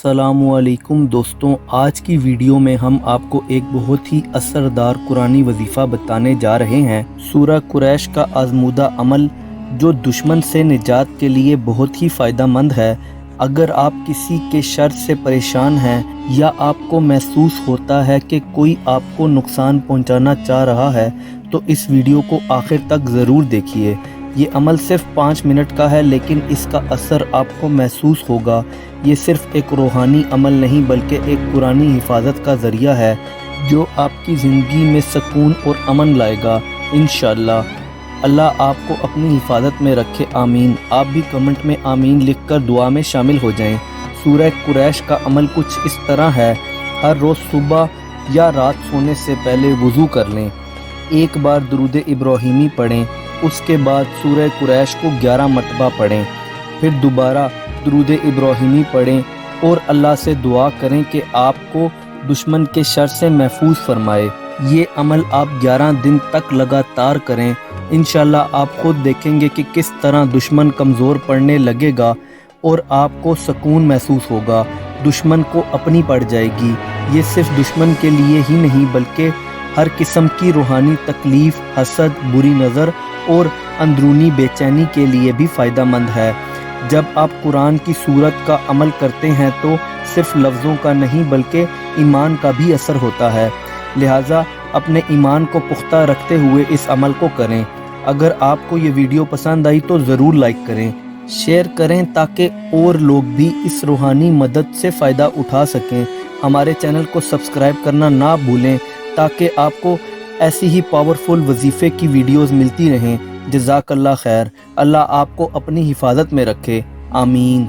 अस्सलामुअलैकुम दोस्तों, आज की वीडियो में हम आपको एक बहुत ही असरदार कुरानी वजीफ़ा बताने जा रहे हैं। सूरह कुरैश का आज़मूदा अमल जो दुश्मन से निजात के लिए बहुत ही फ़ायदा मंद है। अगर आप किसी के शर से परेशान हैं या आपको महसूस होता है कि कोई आपको नुकसान पहुंचाना चाह रहा है तो इस वीडियो को आखिर तक ज़रूर देखिए। ये अमल सिर्फ 5 मिनट का है लेकिन इसका असर आपको महसूस होगा। ये सिर्फ एक रूहानी अमल नहीं बल्कि एक कुरानी हिफाजत का ज़रिया है जो आपकी ज़िंदगी में सुकून और अमन लाएगा इंशाअल्लाह। अल्लाह आपको अपनी हिफाजत में रखे, आमीन। आप भी कमेंट में आमीन लिखकर दुआ में शामिल हो जाएं। सूरह कुरैश का अमल कुछ इस तरह है। हर रोज़ सुबह या रात सोने से पहले वज़ू कर लें, एक बार दुरूद इब्राहिमी पढ़ें, उसके बाद सूरह कुरैश को 11 मरतबा पढ़ें, फिर दोबारा दुरूद इब्राहिमी पढ़ें और अल्लाह से दुआ करें कि आपको दुश्मन के शर से महफूज फरमाए। ये अमल आप 11 दिन तक लगातार करें, इंशाल्लाह आप खुद देखेंगे कि किस तरह दुश्मन कमज़ोर पड़ने लगेगा और आपको सुकून महसूस होगा। दुश्मन को अपनी पड़ जाएगी। ये सिर्फ दुश्मन के लिए ही नहीं बल्कि हर किस्म की रूहानी तकलीफ़, हसद, बुरी नज़र और अंदरूनी बेचैनी के लिए भी फ़ायदा मंद है। जब आप कुरान की सूरत का अमल करते हैं तो सिर्फ लफ्ज़ों का नहीं बल्कि ईमान का भी असर होता है। लिहाजा अपने ईमान को पुख्ता रखते हुए इस अमल को करें। अगर आपको ये वीडियो पसंद आई तो ज़रूर लाइक करें, शेयर करें ताकि और लोग भी इस रूहानी मदद से फ़ायदा उठा सकें। हमारे चैनल को सब्सक्राइब करना ना भूलें ताकि आपको ऐसी ही पावरफुल वजीफ़े की वीडियोस मिलती रहें। जज़ाकल्लाह खैर। अल्लाह आपको अपनी हिफाजत में रखे, आमीन।